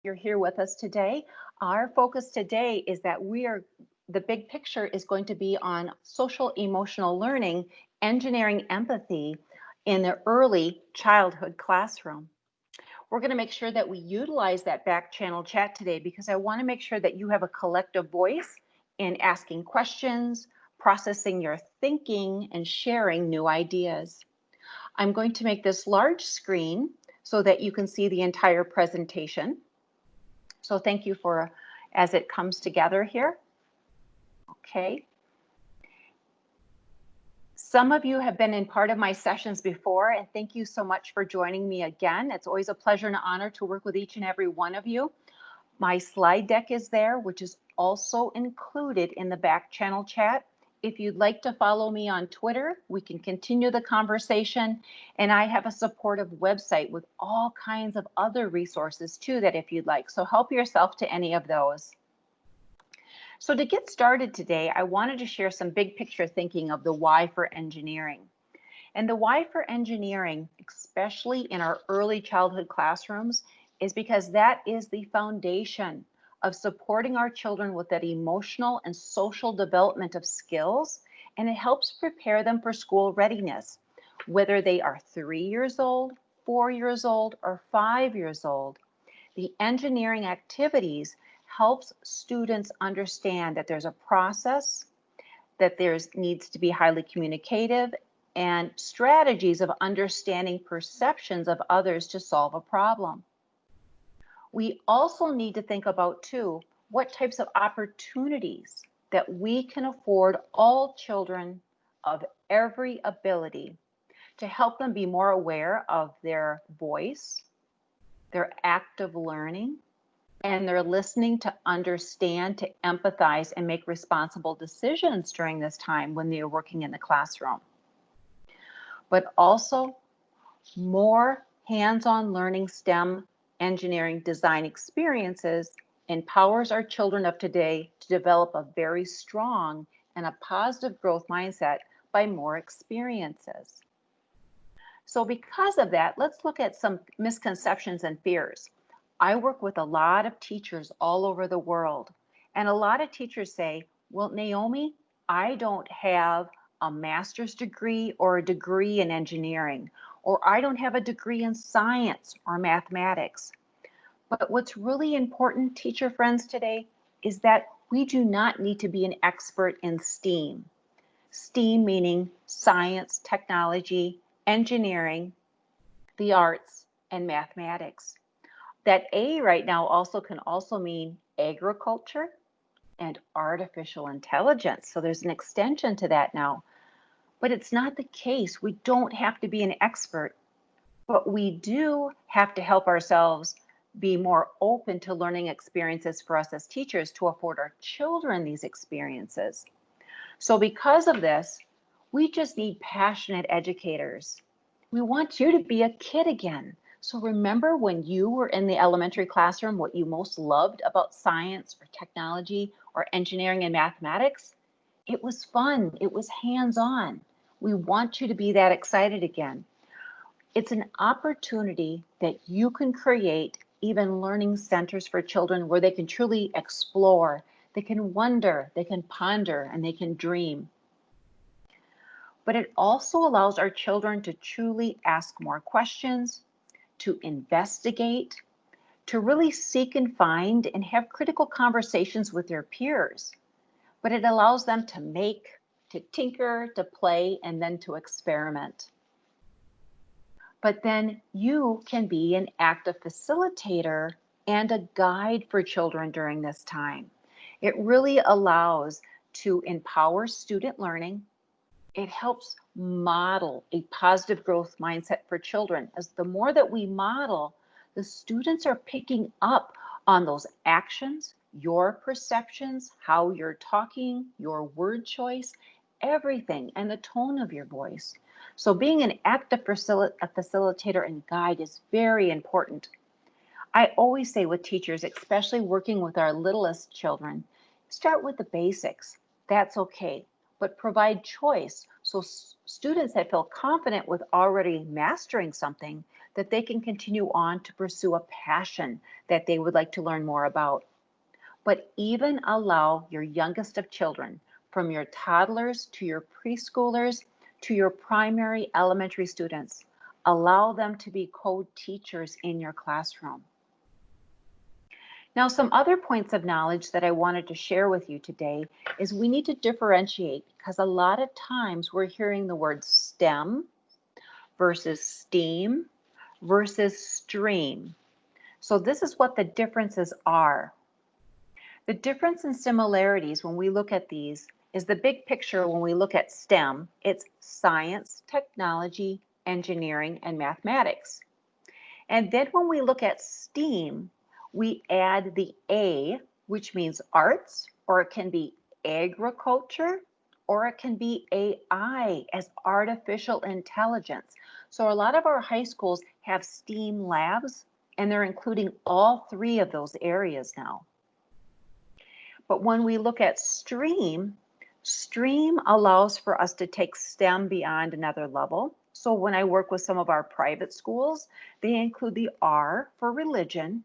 you're here with us today. Our focus today is that the big picture is going to be on social emotional learning, engineering empathy in the early childhood classroom. We're going to make sure that we utilize that back channel chat today because I want to make sure that you have a collective voice in asking questions, processing your thinking, and sharing new ideas. I'm going to make this large screen so that you can see the entire presentation. So thank you for as it comes together here. Okay. Some of you have been in part of my sessions before, and thank you so much for joining me again. It's always a pleasure and an honor to work with each and every one of you. My slide deck is there, which is also included in the back channel chat. If you'd like to follow me on Twitter, we can continue the conversation. And I have a supportive website with all kinds of other resources too that if you'd like. So help yourself to any of those. So to get started today, I wanted to share some big picture thinking of the why for engineering. And the why for engineering, especially in our early childhood classrooms, is because that is the foundation of supporting our children with that emotional and social development of skills, and it helps prepare them for school readiness, whether they are 3 years old, 4 years old, or 5 years old. The engineering activities helps students understand that there's a process, that there's needs to be highly communicative, and strategies of understanding perceptions of others to solve a problem. We also need to think about, too, what types of opportunities that we can afford all children of every ability to help them be more aware of their voice, their active learning, and their listening to understand, to empathize, and make responsible decisions during this time when they are working in the classroom. But also more hands-on learning STEM engineering design experiences empowers our children of today to develop a very strong and a positive growth mindset by more experiences. So because of that, let's look at some misconceptions and fears. I work with a lot of teachers all over the world, and a lot of teachers say, well, Naomi, I don't have a master's degree or a degree in engineering, or I don't have a degree in science or mathematics. But what's really important, teacher friends, today is that we do not need to be an expert in STEAM. STEAM meaning science, technology, engineering, the arts, and mathematics. That A right now also can also mean agriculture and artificial intelligence. So there's an extension to that now. But it's not the case. We don't have to be an expert, but we do have to help ourselves be more open to learning experiences for us as teachers to afford our children these experiences. So because of this, we just need passionate educators. We want you to be a kid again. So remember when you were in the elementary classroom, what you most loved about science or technology or engineering and mathematics? It was fun. It was hands-on. We want you to be that excited again. It's an opportunity that you can create even learning centers for children where they can truly explore, they can wonder, they can ponder, and they can dream. But it also allows our children to truly ask more questions, to investigate, to really seek and find and have critical conversations with their peers. But it allows them to make, to tinker, to play, and then to experiment. But then you can be an active facilitator and a guide for children during this time. It really allows to empower student learning. It helps model a positive growth mindset for children. As the more that we model, the students are picking up on those actions, your perceptions, how you're talking, your word choice, everything, and the tone of your voice. So being an active facilitator and guide is very important. I always say with teachers, especially working with our littlest children, start with the basics. That's okay, but provide choice So students that feel confident with already mastering something, that they can continue on to pursue a passion that they would like to learn more about. But even allow your youngest of children, from your toddlers to your preschoolers to your primary elementary students, allow them to be co-teachers in your classroom. Now, some other points of knowledge that I wanted to share with you today is we need to differentiate, because a lot of times we're hearing the word STEM versus STEAM versus STREAM. So this is what the differences are. The difference and similarities when we look at these is the big picture. When we look at STEM, it's science, technology, engineering, and mathematics. And then when we look at STEAM, we add the A, which means arts, or it can be agriculture, or it can be AI as artificial intelligence. So a lot of our high schools have STEAM labs, and they're including all three of those areas now. But when we look at STREAM, STREAM allows for us to take STEM beyond another level. So when I work with some of our private schools, they include the R for religion,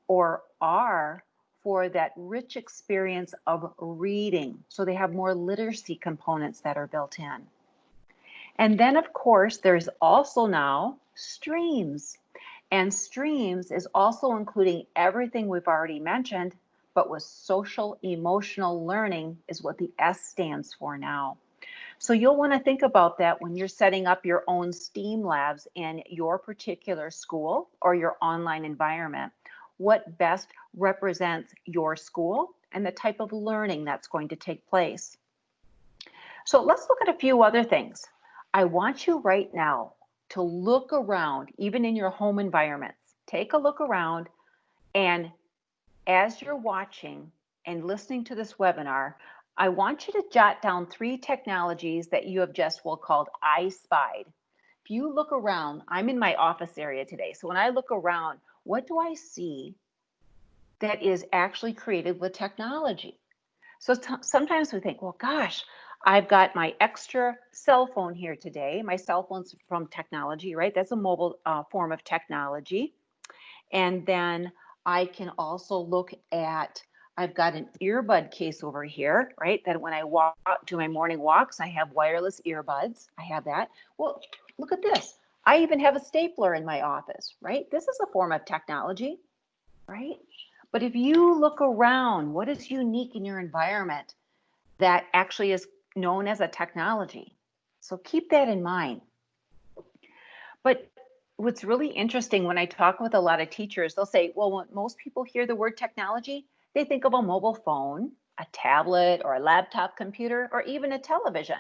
or R for that rich experience of reading. So they have more literacy components that are built in. And then, of course, there's also now streams. And streams is also including everything we've already mentioned, but with social emotional learning is what the S stands for now. So you'll want to think about that when you're setting up your own STEAM labs in your particular school or your online environment. What best represents your school and the type of learning that's going to take place. So let's look at a few other things. I want you right now to look around, even in your home environments. Take a look around, and as you're watching and listening to this webinar, I want you to jot down 3 technologies that you have just called I spied. If you look around, I'm in my office area today. So when I look around, what do I see that is actually created with technology? So sometimes we think, well, gosh, I've got my extra cell phone here today. My cell phone's from technology, right? That's a mobile form of technology. And then I can also look at, I've got an earbud case over here, right? That when I walk to my morning walks, I have wireless earbuds. I have that. Well, look at this. I even have a stapler in my office, right? This is a form of technology, right? But if you look around, what is unique in your environment that actually is known as a technology? So keep that in mind. But what's really interesting, when I talk with a lot of teachers, they'll say, well, when most people hear the word technology, they think of a mobile phone, a tablet, or a laptop computer, or even a television.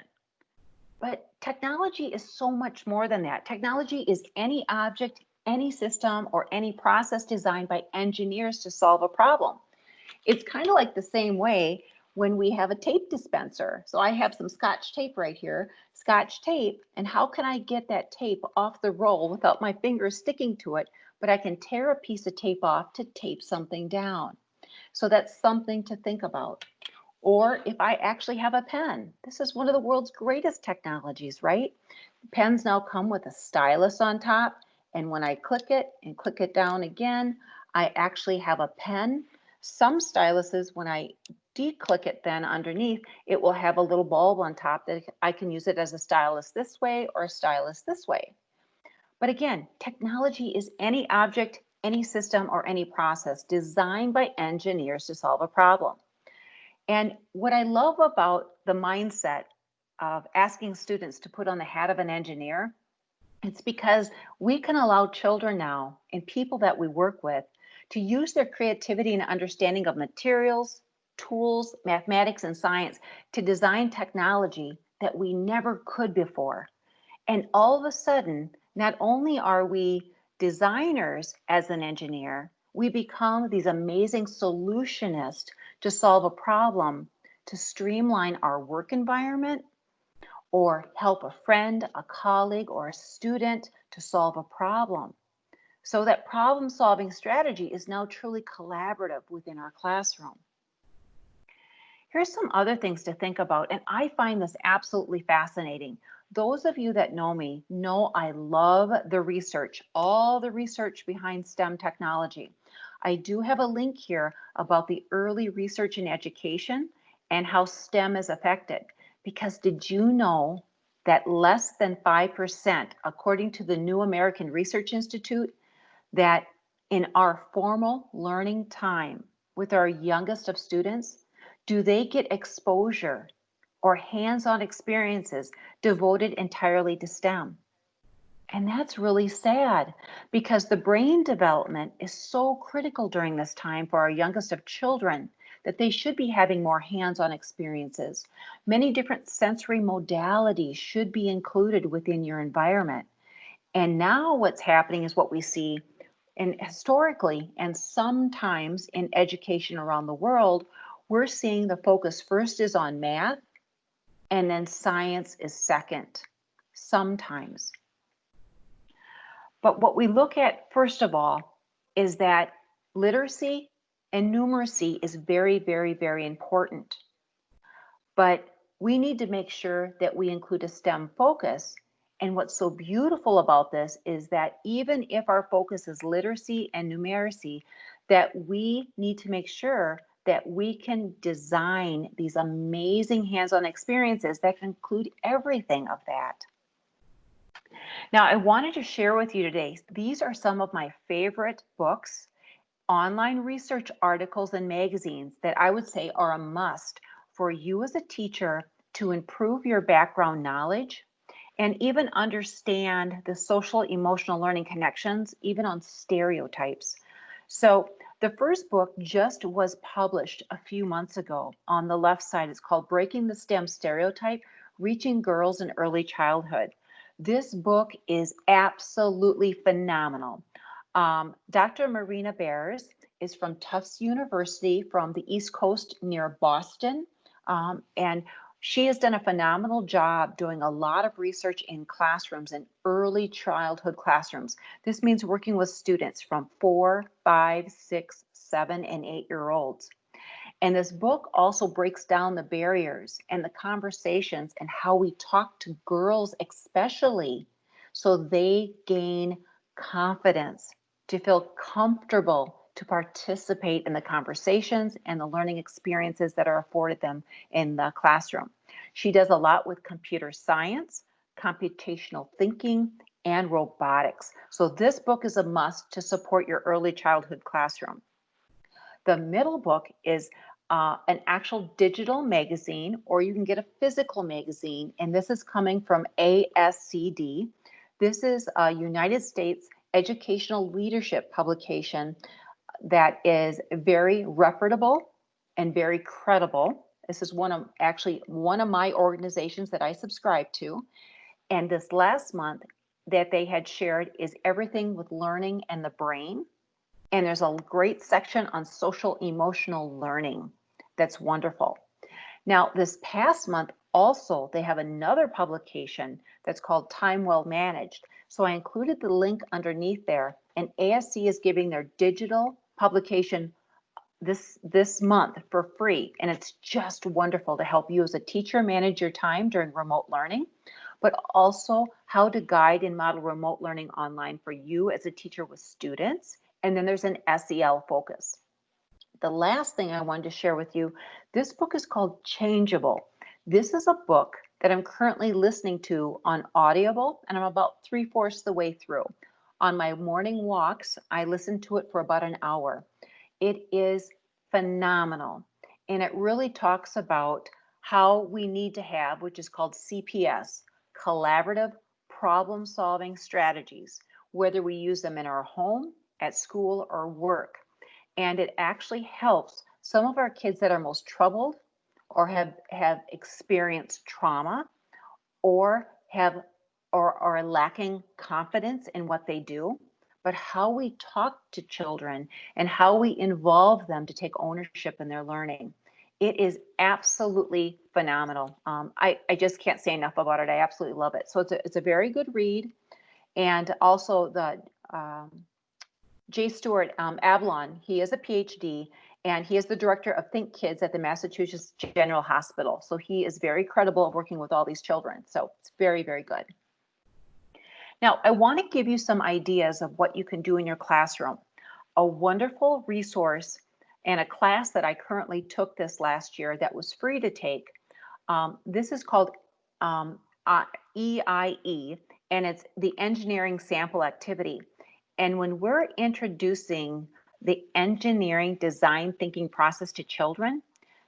But technology is so much more than that. Technology is any object, any system, or any process designed by engineers to solve a problem. It's kind of like the same way when we have a tape dispenser. So I have some Scotch tape right here, Scotch tape, and how can I get that tape off the roll without my fingers sticking to it? But I can tear a piece of tape off to tape something down. So that's something to think about. Or if I actually have a pen, this is one of the world's greatest technologies, right? Pens now come with a stylus on top, and when I click it and click it down again, I actually have a pen. Some styluses, when I declick it then underneath, it will have a little bulb on top that I can use it as a stylus this way or a stylus this way. But again, technology is any object, any system, or any process designed by engineers to solve a problem. And what I love about the mindset of asking students to put on the hat of an engineer, it's because we can allow children now and people that we work with to use their creativity and understanding of materials, tools, mathematics, and science to design technology that we never could before. And all of a sudden, not only are we designers as an engineer, we become these amazing solutionists to solve a problem, to streamline our work environment, or help a friend, a colleague, or a student to solve a problem. So that problem-solving strategy is now truly collaborative within our classroom. Here's some other things to think about, and I find this absolutely fascinating. Those of you that know me know I love the research, all the research behind STEM technology. I do have a link here about the early research in education and how STEM is affected. Because did you know that less than 5%, according to the New American Research Institute, that in our formal learning time with our youngest of students, do they get exposure or hands-on experiences devoted entirely to STEM? And that's really sad because the brain development is so critical during this time for our youngest of children that they should be having more hands-on experiences. Many different sensory modalities should be included within your environment. And now what's happening is what we see and historically and sometimes in education around the world, we're seeing the focus first is on math and then science is second, sometimes. But what we look at first of all is that literacy and numeracy is very, very, very important. But we need to make sure that we include a STEM focus. And what's so beautiful about this is that even if our focus is literacy and numeracy, that we need to make sure that we can design these amazing hands-on experiences that can include everything of that. Now, I wanted to share with you today, these are some of my favorite books, online research articles, and magazines that I would say are a must for you as a teacher to improve your background knowledge and even understand the social emotional learning connections, even on stereotypes. So the first book just was published a few months ago. On the left side, it's called Breaking the STEM Stereotype, Reaching Girls in Early Childhood. This book is absolutely phenomenal. Dr. Marina Bears is from Tufts University from the East Coast near Boston. And she has done a phenomenal job doing a lot of research in classrooms, in early childhood classrooms. This means working with students from 4, 5, 6, 7, and 8-year-olds. And this book also breaks down the barriers and the conversations and how we talk to girls, especially, so they gain confidence to feel comfortable to participate in the conversations and the learning experiences that are afforded them in the classroom. She does a lot with computer science, computational thinking, and robotics. So this book is a must to support your early childhood classroom. The middle book is an actual digital magazine, or you can get a physical magazine, and this is coming from ASCD. This is a United States educational leadership publication that is very reputable and very credible. This is one of my organizations that I subscribe to. And this last month that they had shared is Everything with Learning and the Brain. And there's a great section on social emotional learning. That's wonderful. Now, this past month also, they have another publication that's called Time Well Managed. So I included the link underneath there, and ASC is giving their digital publication this month for free. And it's just wonderful to help you as a teacher manage your time during remote learning, but also how to guide and model remote learning online for you as a teacher with students. And then there's an SEL focus. The last thing I wanted to share with you, this book is called Changeable. This is a book that I'm currently listening to on Audible, and I'm about 3/4 the way through. On my morning walks, I listen to it for about an hour. It is phenomenal, and it really talks about how we need to have, which is called CPS, collaborative problem-solving strategies, whether we use them in our home, at school, or work. And it actually helps some of our kids that are most troubled or have experienced trauma or are lacking confidence in what they do, but how we talk to children and how we involve them to take ownership in their learning. It is absolutely phenomenal. I just can't say enough about it. I absolutely love it. So it's a very good read. And also the J. Stewart Avalon, he is a PhD, And he is the director of Think Kids at the Massachusetts General Hospital. So he is very credible of working with all these children. So it's very, very good. Now, I want to give you some ideas of what you can do in your classroom. A wonderful resource and a class that I currently took this last year that was free to take. This is called EIE, and it's the Engineering Sample Activity. And when we're introducing the engineering design thinking process to children,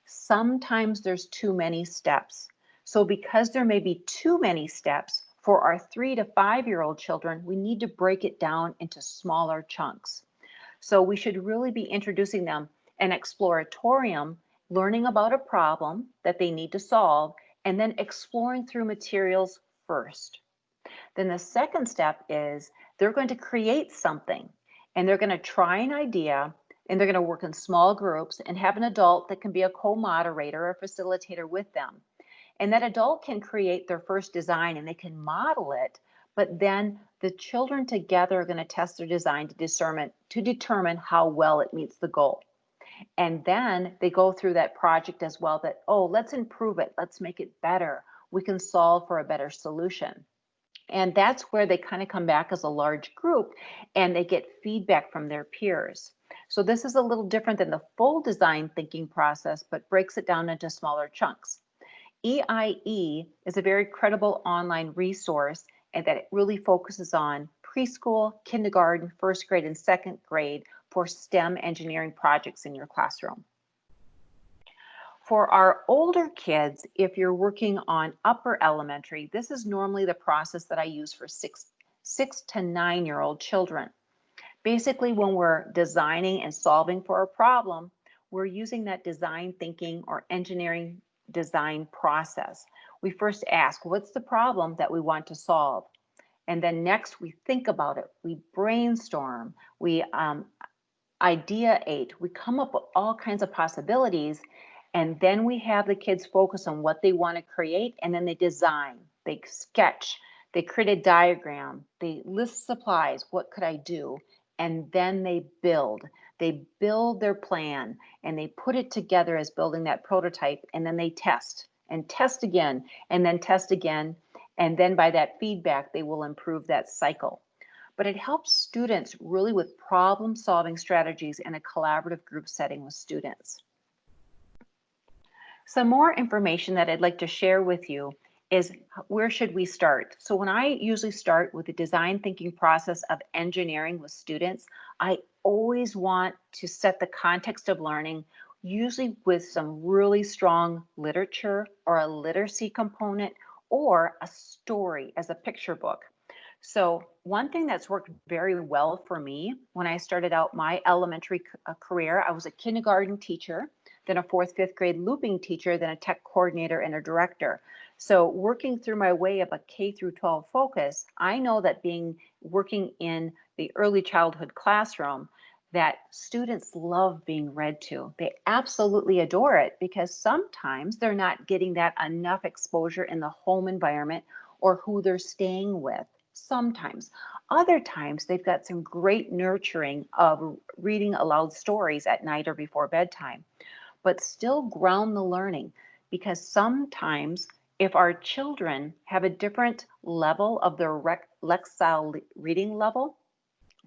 sometimes there's too many steps. So because there may be too many steps, for our 3 to 5-year-old children, we need to break it down into smaller chunks. So we should really be introducing them an exploratorium, learning about a problem that they need to solve, and then exploring through materials first. Then the second step is they're going to create something, and they're going to try an idea, and they're going to work in small groups and have an adult that can be a co-moderator or facilitator with them. And that adult can create their first design and they can model it, but then the children together are going to test their design to determine how well it meets the goal. And then they go through that project as well that, oh, let's improve it. Let's make it better. We can solve for a better solution. And that's where they kind of come back as a large group and they get feedback from their peers. So this is a little different than the full design thinking process, but breaks it down into smaller chunks. EIE is a very credible online resource and that it really focuses on preschool, kindergarten, first grade, and second grade for STEM engineering projects in your classroom. For our older kids, if you're working on upper elementary, this is normally the process that I use for 6 to 9-year-old children. Basically, when we're designing and solving for a problem, we're using that design thinking or engineering design process. We first ask, what's the problem that we want to solve? And then next we think about it. We brainstorm, we ideate, we come up with all kinds of possibilities. And then we have the kids focus on what they want to create. And then they design, they sketch, they create a diagram, they list supplies. What could I do? And then they build. They build their plan and they put it together as building that prototype, and then they test and test again and then test again. And then by that feedback, they will improve that cycle. But it helps students really with problem solving strategies in a collaborative group setting with students. Some more information that I'd like to share with you is where should we start? So when I usually start with the design thinking process of engineering with students, I always want to set the context of learning, usually with some really strong literature or a literacy component or a story as a picture book. So one thing that's worked very well for me when I started out my elementary career, I was a kindergarten teacher, then a 4th, 5th grade looping teacher, then a tech coordinator and a director. So working through my way of a K through 12 focus, I know that working in the early childhood classroom, that students love being read to. They absolutely adore it because sometimes they're not getting that enough exposure in the home environment or who they're staying with. Sometimes. Other times, they've got some great nurturing of reading aloud stories at night or before bedtime, but still ground the learning, because sometimes if our children have a different level of their lexile reading level,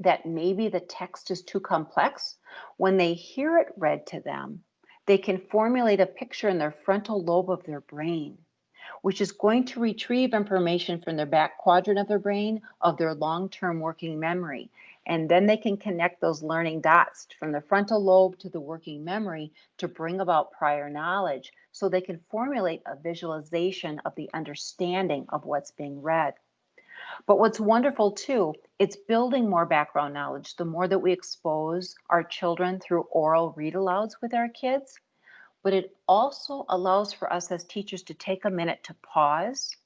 that maybe the text is too complex, when they hear it read to them, they can formulate a picture in their frontal lobe of their brain, which is going to retrieve information from their back quadrant of their brain of their long-term working memory. And then they can connect those learning dots from the frontal lobe to the working memory to bring about prior knowledge so they can formulate a visualization of the understanding of what's being read. But what's wonderful too, it's building more background knowledge. The more that we expose our children through oral read alouds with our kids, but it also allows for us as teachers to take a minute to pause,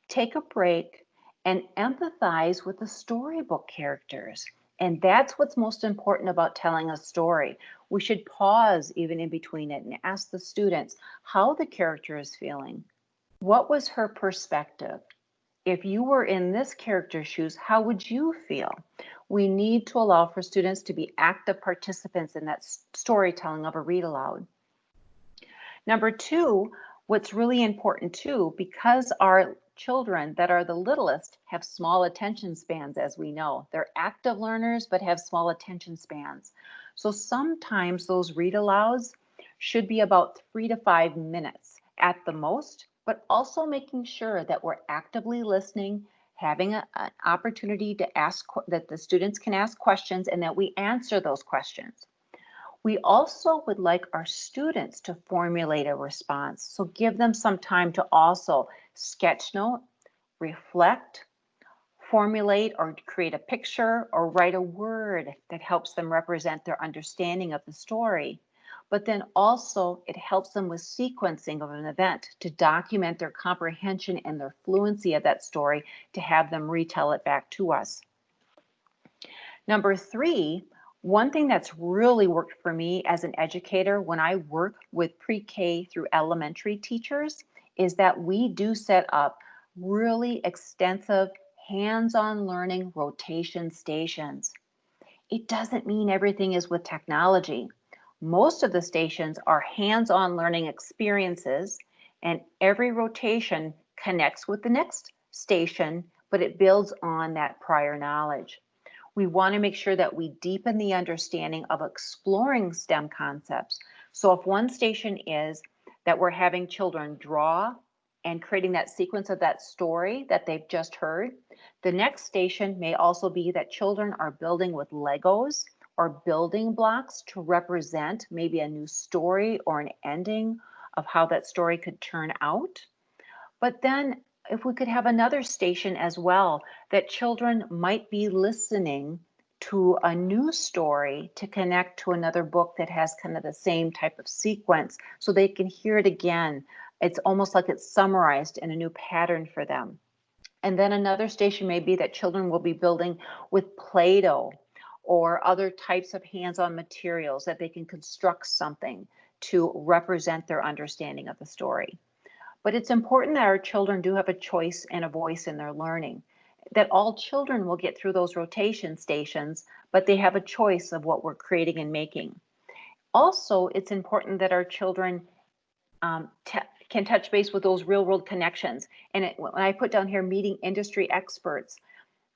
take a break, and empathize with the storybook characters. And that's what's most important about telling a story. We should pause even in between it and ask the students how the character is feeling. What was her perspective? If you were in this character's shoes, how would you feel? We need to allow for students to be active participants in that storytelling of a read aloud. Number two, what's really important too, because our children that are the littlest have small attention spans, as we know. They're active learners, but have small attention spans. So sometimes those read alouds should be about 3 to 5 minutes at the most, but also making sure that we're actively listening, having an opportunity to ask, that the students can ask questions and that we answer those questions. We also would like our students to formulate a response. So give them some time to also sketch note, reflect, formulate or create a picture or write a word that helps them represent their understanding of the story. But then also it helps them with sequencing of an event to document their comprehension and their fluency of that story to have them retell it back to us. Number three, one thing that's really worked for me as an educator when I work with pre-K through elementary teachers is that we do set up really extensive hands-on learning rotation stations. It doesn't mean everything is with technology. Most of the stations are hands-on learning experiences, and every rotation connects with the next station, but it builds on that prior knowledge. We want to make sure that we deepen the understanding of exploring STEM concepts. So if one station is that we're having children draw and creating that sequence of that story that they've just heard, the next station may also be that children are building with Legos or building blocks to represent maybe a new story or an ending of how that story could turn out. But then if we could have another station as well, that children might be listening to a new story to connect to another book that has kind of the same type of sequence so they can hear it again. It's almost like it's summarized in a new pattern for them. And then another station may be that children will be building with Play-Doh or other types of hands-on materials that they can construct something to represent their understanding of the story. But it's important that our children do have a choice and a voice in their learning, that all children will get through those rotation stations, but they have a choice of what we're creating and making. Also, it's important that our children can touch base with those real world connections. And when I put down here meeting industry experts,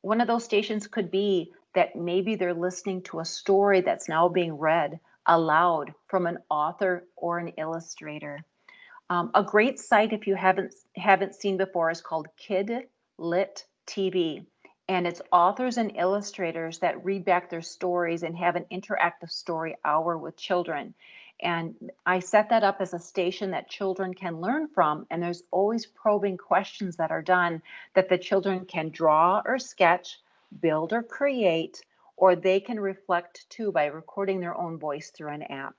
one of those stations could be that maybe they're listening to a story that's now being read aloud from an author or an illustrator. A great site, if you haven't seen before, is called Kid Lit TV, and it's authors and illustrators that read back their stories and have an interactive story hour with children. And I set that up as a station that children can learn from, and there's always probing questions that are done that the children can draw or sketch, build or create, or they can reflect too by recording their own voice through an app.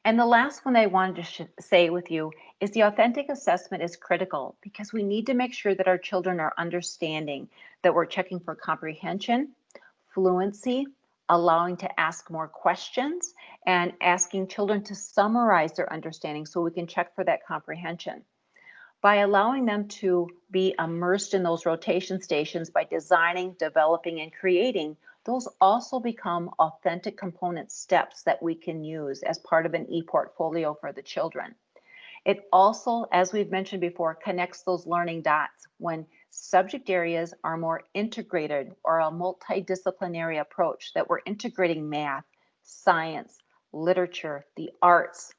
And the last one I wanted to say with you is the authentic assessment is critical because we need to make sure that our children are understanding that we're checking for comprehension, fluency, allowing to ask more questions, and asking children to summarize their understanding so we can check for that comprehension. By allowing them to be immersed in those rotation stations by designing, developing, and creating, those also become authentic component steps that we can use as part of an e-portfolio for the children. It also, as we've mentioned before, connects those learning dots when subject areas are more integrated or a multidisciplinary approach that we're integrating math, science, literature, the arts,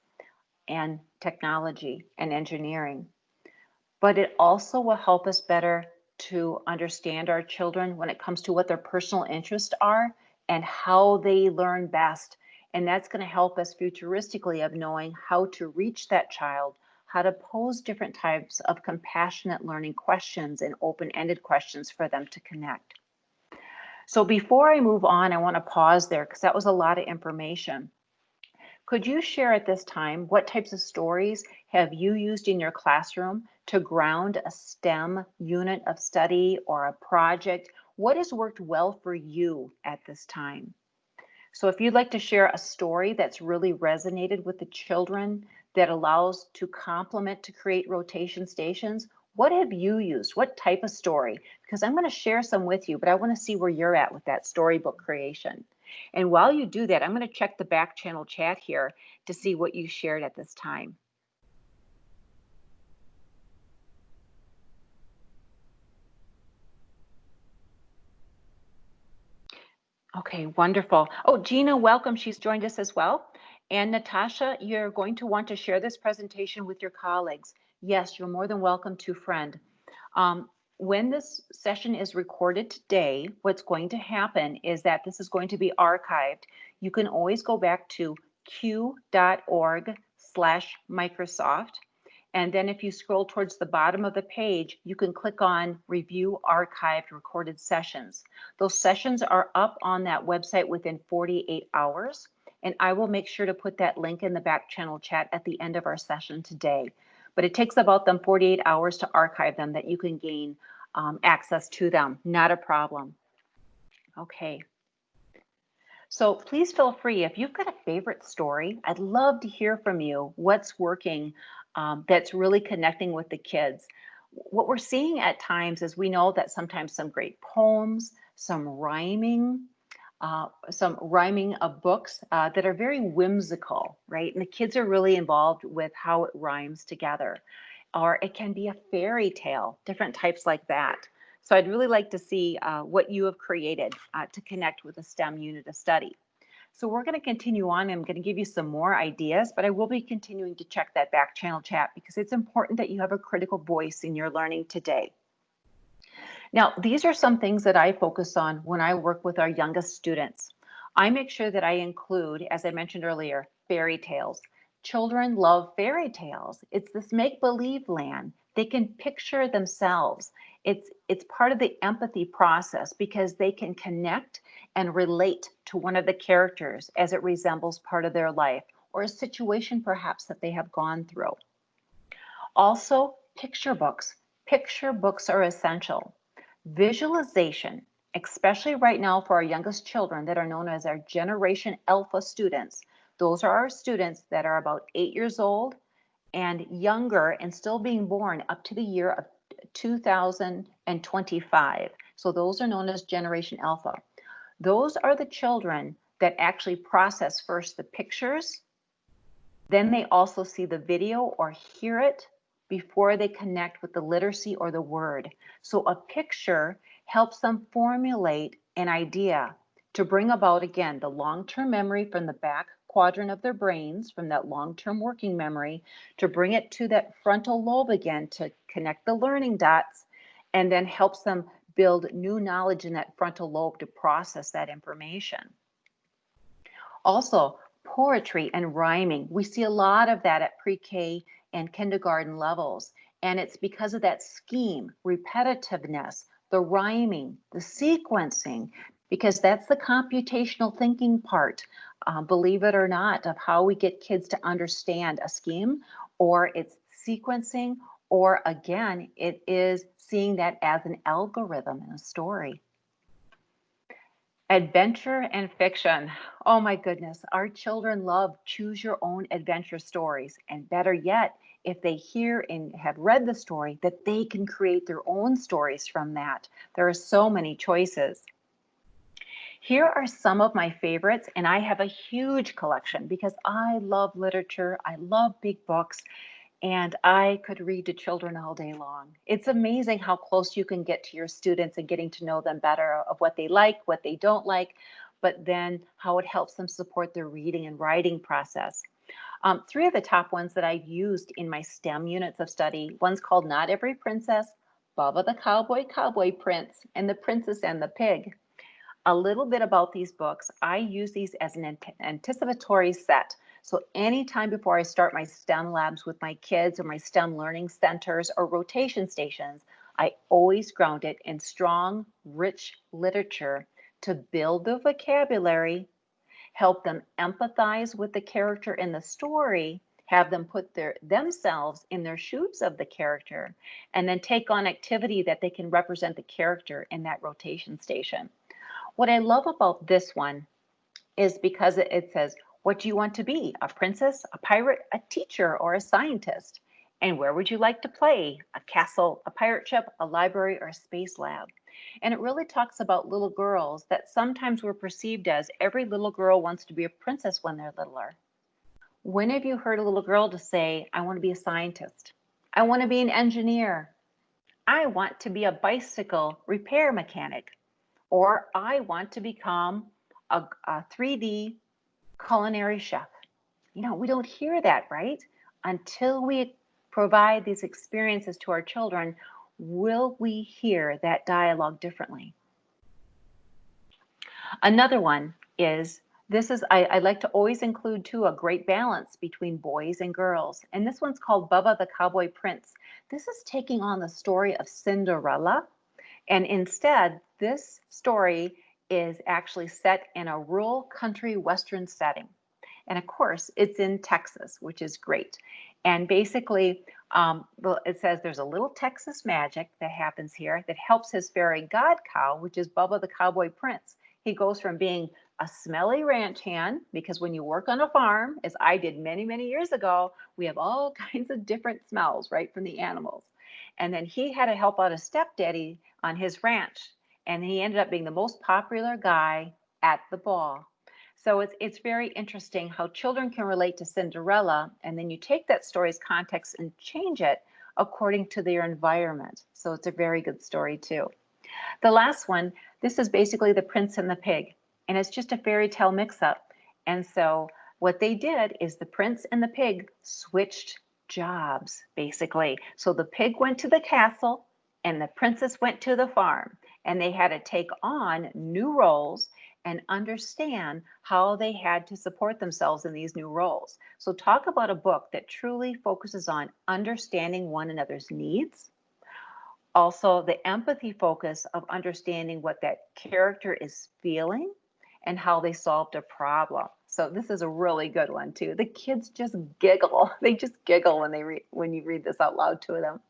and technology and engineering. But it also will help us better to understand our children when it comes to what their personal interests are and how they learn best. And that's going to help us futuristically of knowing how to reach that child, how to pose different types of compassionate learning questions and open-ended questions for them to connect. So before I move on, I want to pause there because that was a lot of information. Could you share at this time what types of stories have you used in your classroom to ground a STEM unit of study or a project? What has worked well for you at this time? So if you'd like to share a story that's really resonated with the children that allows to complement to create rotation stations, What have you used? What type of story? Because I'm going to share some with you, but I want to see where you're at with that storybook creation. And while you do that, I'm going to check the back channel chat here to see what you shared at this time. Okay, wonderful. Oh, Gina, welcome. She's joined us as well. And Natasha, you're going to want to share this presentation with your colleagues. Yes, you're more than welcome to, friend. When this session is recorded today, what's going to happen is that this is going to be archived. You can always go back to q.org/Microsoft. And then if you scroll towards the bottom of the page, you can click on Review Archived Recorded Sessions. Those sessions are up on that website within 48 hours. And I will make sure to put that link in the back channel chat at the end of our session today. But it takes about 48 hours to archive them that you can gain access to them. Not a problem. Okay. So please feel free, if you've got a favorite story, I'd love to hear from you. What's working that's really connecting with the kids? What we're seeing at times is we know that sometimes some great poems, some rhyming of books that are very whimsical, right? And the kids are really involved with how it rhymes together. Or it can be a fairy tale, different types like that. So I'd really like to see what you have created to connect with a STEM unit of study. So we're going to continue on. I'm going to give you some more ideas, but I will be continuing to check that back channel chat because it's important that you have a critical voice in your learning today. Now, these are some things that I focus on when I work with our youngest students. I make sure that I include, as I mentioned earlier, fairy tales. Children love fairy tales. It's this make-believe land. They can picture themselves. It's part of the empathy process because they can connect and relate to one of the characters as it resembles part of their life or a situation perhaps that they have gone through. Also, picture books. Picture books are essential. Visualization, especially right now for our youngest children that are known as our Generation Alpha students. Those are our students that are about 8 years old and younger and still being born up to the year of 2025. So those are known as Generation Alpha. Those are the children that actually process first the pictures, then they also see the video or hear it before they connect with the literacy or the word. So a picture helps them formulate an idea to bring about, again, the long-term memory from the back quadrant of their brains, from that long-term working memory, to bring it to that frontal lobe again to connect the learning dots, and then helps them build new knowledge in that frontal lobe to process that information. Also, poetry and rhyming. We see a lot of that at pre-K and kindergarten levels. And it's because of that scheme, repetitiveness, the rhyming, the sequencing, because that's the computational thinking part, believe it or not, of how we get kids to understand a scheme, or it's sequencing, or again, it is seeing that as an algorithm in a story. Adventure and fiction. Oh my goodness, our children love choose your own adventure stories. And better yet, if they hear and have read the story, that they can create their own stories from that. There are so many choices. Here are some of my favorites, and I have a huge collection because I love literature, I love big books, and I could read to children all day long. It's amazing how close you can get to your students and getting to know them better of what they like, what they don't like, but then how it helps them support their reading and writing process. Three of the top ones that I've used in my STEM units of study, one's called Not Every Princess, Bubba the Cowboy Prince, and The Princess and the Pig. A little bit about these books. I use these as an anticipatory set. So anytime before I start my STEM labs with my kids or my STEM learning centers or rotation stations, I always ground it in strong, rich literature to build the vocabulary, help them empathize with the character in the story, have them put themselves in their shoes of the character, and then take on activity that they can represent the character in that rotation station. What I love about this one is because it says, what do you want to be? A princess, a pirate, a teacher, or a scientist? And where would you like to play? A castle, a pirate ship, a library, or a space lab? And it really talks about little girls that sometimes were perceived as every little girl wants to be a princess when they're littler. When have you heard a little girl to say, I want to be a scientist? I want to be an engineer. I want to be a bicycle repair mechanic. Or I want to become a 3D culinary chef. We don't hear that, right? Until we provide these experiences to our children, will we hear that dialogue differently? Another one is I like to always include too a great balance between boys and girls. And this one's called Bubba the Cowboy Prince. This is taking on the story of Cinderella. And instead, this story is actually set in a rural country western setting. And of course, it's in Texas, which is great. And basically, it says there's a little Texas magic that happens here that helps his fairy god cow, which is Bubba the Cowboy Prince. He goes from being a smelly ranch hand, because when you work on a farm, as I did many, many years ago, we have all kinds of different smells, right, from the animals. And then he had to help out a stepdaddy on his ranch, and he ended up being the most popular guy at the ball. So it's very interesting how children can relate to Cinderella, and then you take that story's context and change it according to their environment. So it's a very good story too. The last one, this is basically The Prince and the Pig, and it's just a fairy tale mix-up. And so what they did is the prince and the pig switched jobs, basically. So the pig went to the castle and the princess went to the farm, and they had to take on new roles and understand how they had to support themselves in these new roles. So talk about a book that truly focuses on understanding one another's needs, also the empathy focus of understanding what that character is feeling and how they solved a problem. So this is a really good one too. The kids just giggle. They just giggle when you read this out loud to them.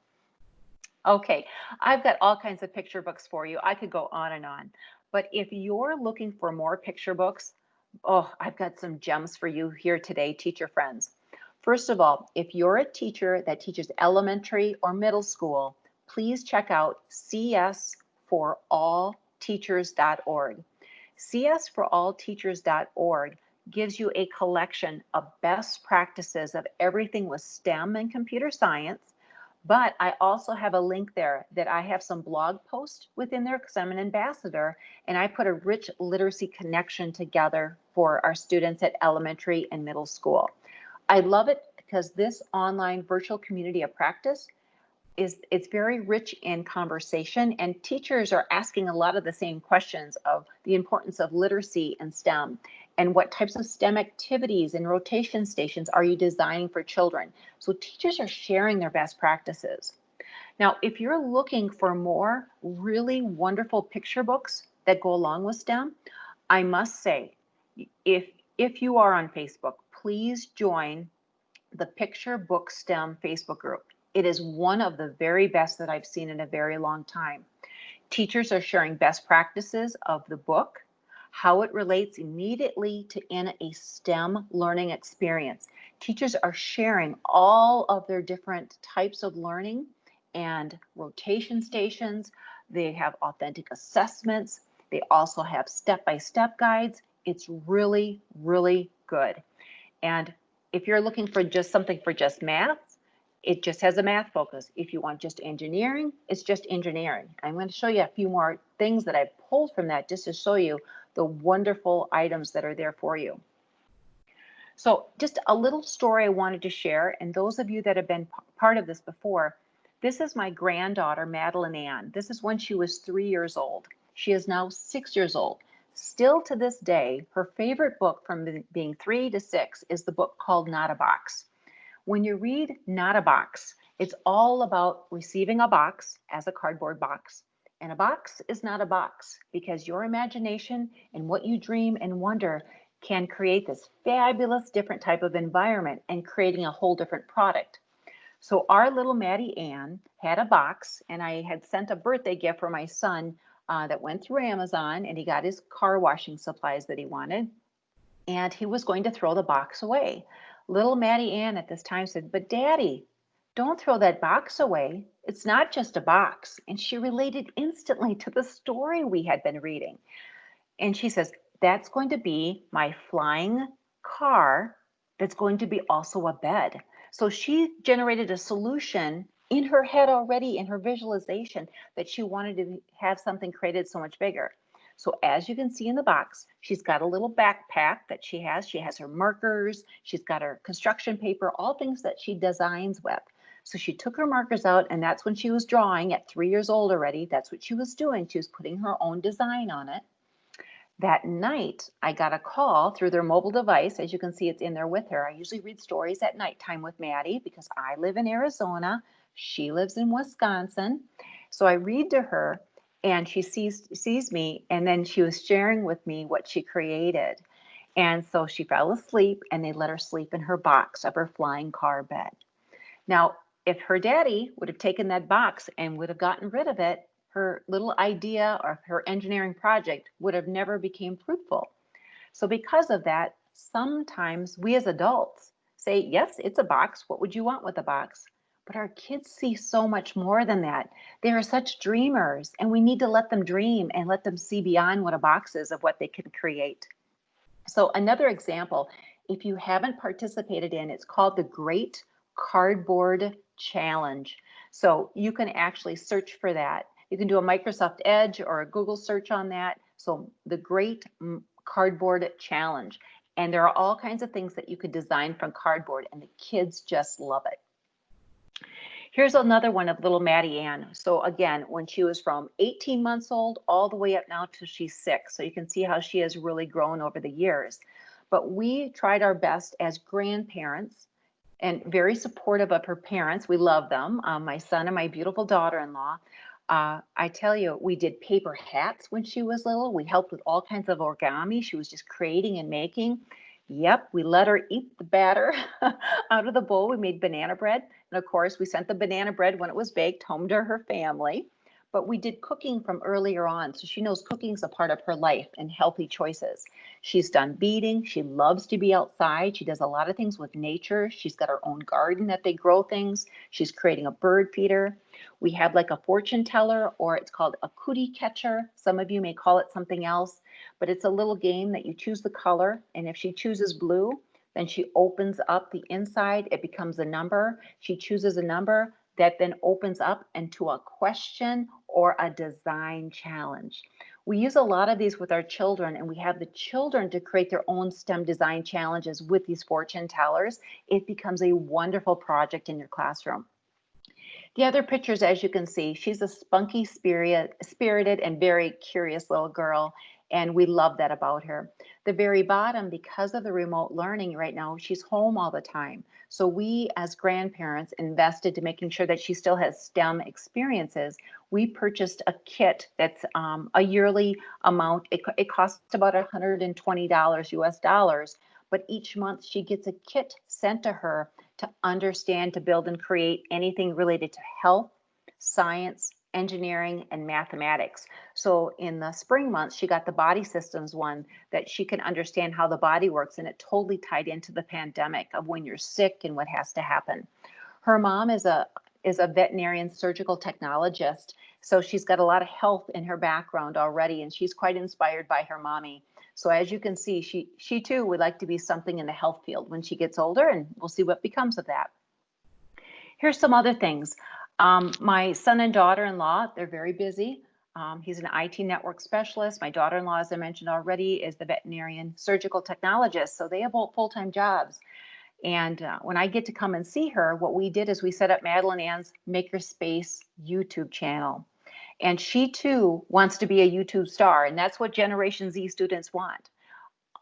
Okay, I've got all kinds of picture books for you. I could go on and on. But if you're looking for more picture books, oh, I've got some gems for you here today, teacher friends. First of all, if you're a teacher that teaches elementary or middle school, please check out csforallteachers.org. csforallteachers.org gives you a collection of best practices of everything with STEM and computer science. But I also have a link there that I have some blog posts within there because I'm an ambassador, and I put a rich literacy connection together for our students at elementary and middle school. I love it because this online virtual community of practice it's very rich in conversation, and teachers are asking a lot of the same questions of the importance of literacy and STEM, and what types of STEM activities and rotation stations are you designing for children. So teachers are sharing their best practices. Now, if you're looking for more really wonderful picture books that go along with STEM, I must say, if you are on Facebook, please join the Picture Book STEM Facebook group. It is one of the very best that I've seen in a very long time. Teachers are sharing best practices of the book, how it relates immediately to in a STEM learning experience. Teachers are sharing all of their different types of learning and rotation stations. They have authentic assessments. They also have step-by-step guides. It's really, really good. And if you're looking for just something for just math, it just has a math focus. If you want just engineering, it's just engineering. I'm going to show you a few more things that I pulled from that just to show you the wonderful items that are there for you. So just a little story I wanted to share, and those of you that have been part of this before, this is my granddaughter, Madelyn. This is when she was 3 years old. She is now 6 years old. Still to this day, her favorite book from being 3 to 6 is the book called Not a Box. When you read Not a Box, it's all about receiving a box as a cardboard box. And a box is not a box because your imagination and what you dream and wonder can create this fabulous different type of environment and creating a whole different product. So our little Maddie Ann had a box, and I had sent a birthday gift for my son that went through Amazon, and he got his car washing supplies that he wanted, and he was going to throw the box away. Little Maddie Ann at this time said, "But Daddy, Don't throw that box away. It's not just a box. And she related instantly to the story we had been reading. And she says, that's going to be my flying car that's going to be also a bed. So she generated a solution in her head already, in her visualization, that she wanted to have something created so much bigger. So as you can see in the box, she's got a little backpack that she has. She has her markers, she's got her construction paper, all things that she designs with. So she took her markers out, and that's when she was drawing at 3 years old already. That's what she was doing. She was putting her own design on it. That night, I got a call through their mobile device. As you can see, it's in there with her. I usually read stories at nighttime with Maddie because I live in Arizona. She lives in Wisconsin. So I read to her, and she sees me, and then she was sharing with me what she created. And so she fell asleep, and they let her sleep in her box of her flying car bed. Now, if her daddy would have taken that box and would have gotten rid of it, her little idea or her engineering project would have never became fruitful. So because of that, sometimes we as adults say, yes, it's a box. What would you want with a box? But our kids see so much more than that. They are such dreamers, and we need to let them dream and let them see beyond what a box is of what they can create. So another example, if you haven't participated in, it's called the Great Cardboard Challenge. So you can actually search for that. You can do a Microsoft Edge or a Google search on that. So the Great Cardboard Challenge. And there are all kinds of things that you could design from cardboard, and the kids just love it. Here's another one of little Maddie Ann. So again, when she was from 18 months old all the way up now till she's 6. So you can see how she has really grown over the years. But we tried our best as grandparents and very supportive of her parents. We love them, my son and my beautiful daughter-in-law. I tell you, we did paper hats when she was little. We helped with all kinds of origami. She was just creating and making. Yep, we let her eat the batter out of the bowl. We made banana bread. And of course, we sent the banana bread when it was baked home to her family. But we did cooking from earlier on. So she knows cooking's a part of her life and healthy choices. She's done beading. She loves to be outside. She does a lot of things with nature. She's got her own garden that they grow things. She's creating a bird feeder. We have like a fortune teller, or it's called a cootie catcher. Some of you may call it something else, but it's a little game that you choose the color. And if she chooses blue, then she opens up the inside. It becomes a number. She chooses a number that then opens up into a question or a design challenge. We use a lot of these with our children, and we have the children to create their own STEM design challenges with these fortune tellers. It becomes a wonderful project in your classroom. The other pictures, as you can see, she's a spunky, spirited, and very curious little girl, and we love that about her. The very bottom, because of the remote learning right now, she's home all the time. So we, as grandparents, invested to making sure that she still has STEM experiences. We purchased a kit that's a yearly amount. It costs about $120 US dollars, but each month she gets a kit sent to her to understand, to build and create anything related to health, science, engineering, and mathematics. So in the spring months, she got the body systems one that she can understand how the body works, and it totally tied into the pandemic of when you're sick and what has to happen. Her mom is a veterinarian surgical technologist, so she's got a lot of health in her background already, and she's quite inspired by her mommy. So as you can see, she too would like to be something in the health field when she gets older, and we'll see what becomes of that. Here's some other things. My son and daughter-in-law, they're very busy. He's an IT network specialist. My daughter-in-law, as I mentioned already, is the veterinarian surgical technologist. So they have full-time jobs. And when I get to come and see her, what we did is we set up Madelyn Ann's Makerspace YouTube channel. And she too wants to be a YouTube star, and that's what Generation Z students want.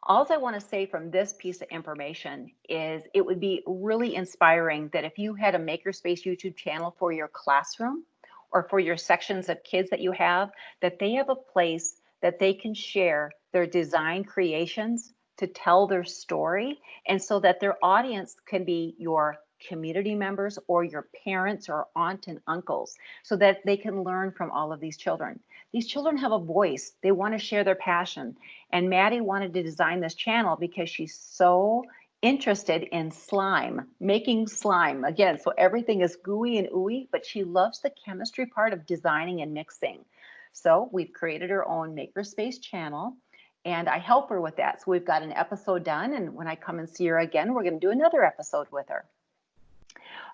All I want to say from this piece of information is it would be really inspiring that if you had a Makerspace YouTube channel for your classroom or for your sections of kids that you have, that they have a place that they can share their design creations to tell their story, and so that their audience can be your community members or your parents or aunt and uncles, so that they can learn from all of these children. These children have a voice. They want to share their passion. And Maddie wanted to design this channel because she's so interested in slime, making slime. Again, so everything is gooey and ooey, but she loves the chemistry part of designing and mixing. So we've created her own makerspace channel, and I help her with that. So we've got an episode done, and when I come and see her again, we're going to do another episode with her.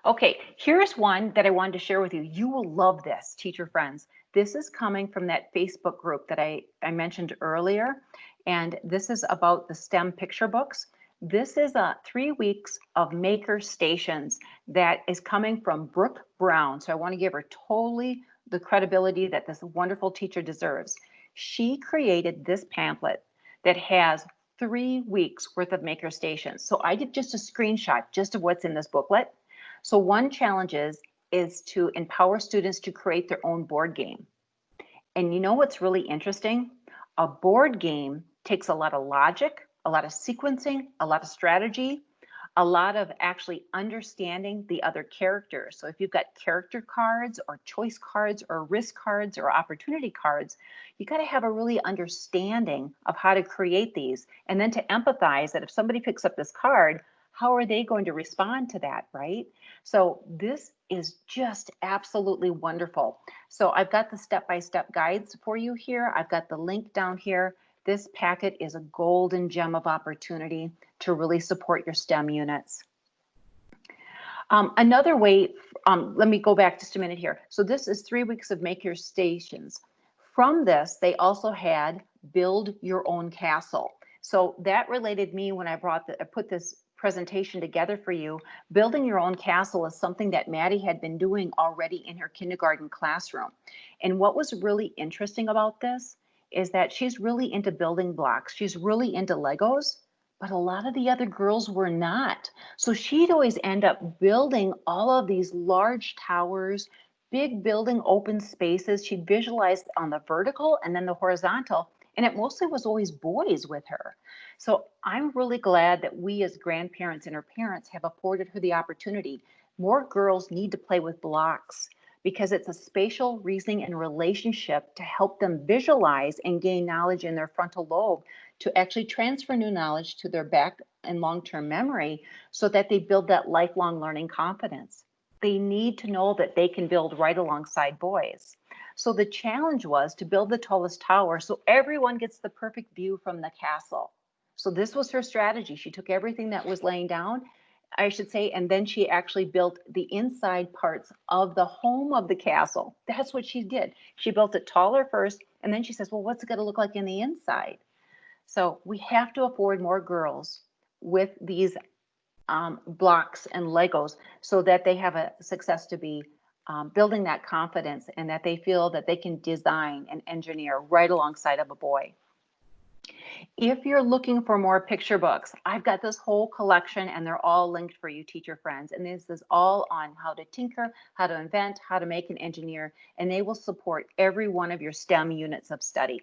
Okay, here's one that I wanted to share with you. You will love this, teacher friends. This is coming from that Facebook group that I mentioned earlier, and this is about the STEM picture books. This is 3 weeks of maker stations that is coming from Brooke Brown. So I want to give her totally the credibility that this wonderful teacher deserves. She created this pamphlet that has 3 weeks worth of maker stations. So I did just a screenshot just of what's in this booklet. So one challenge is to empower students to create their own board game. And you know what's really interesting? A board game takes a lot of logic, a lot of sequencing, a lot of strategy, a lot of actually understanding the other characters. So if you've got character cards or choice cards or risk cards or opportunity cards, you got to have a really understanding of how to create these, and then to empathize that if somebody picks up this card, how are they going to respond to that, right? So this is just absolutely wonderful. So I've got the step-by-step guides for you here. I've got the link down here. This packet is a golden gem of opportunity to really support your STEM units. Another way, let me go back just a minute here. So this is 3 weeks of Make Your Stations. From this, they also had Build Your Own Castle. So that related me when I put this presentation together for you. Building your own castle is something that Maddie had been doing already in her kindergarten classroom. And what was really interesting about this is that she's really into building blocks. She's really into Legos, but a lot of the other girls were not. So she'd always end up building all of these large towers, big building open spaces. She'd visualize on the vertical and then the horizontal, and it mostly was always boys with her. So I'm really glad that we as grandparents and her parents have afforded her the opportunity. More girls need to play with blocks because it's a spatial reasoning and relationship to help them visualize and gain knowledge in their frontal lobe to actually transfer new knowledge to their back and long-term memory so that they build that lifelong learning confidence. They need to know that they can build right alongside boys. So the challenge was to build the tallest tower so everyone gets the perfect view from the castle. So this was her strategy. She took everything that was laying down, I should say, and then she actually built the inside parts of the home of the castle. That's what she did. She built it taller first, and then she says, well, what's it going to look like in the inside? So we have to afford more girls with these blocks and Legos so that they have a success to be building that confidence and that they feel that they can design and engineer right alongside of a boy. If you're looking for more picture books, I've got this whole collection and they're all linked for you, teacher friends. And this is all on how to tinker, how to invent, how to make and engineer, and they will support every one of your STEM units of study.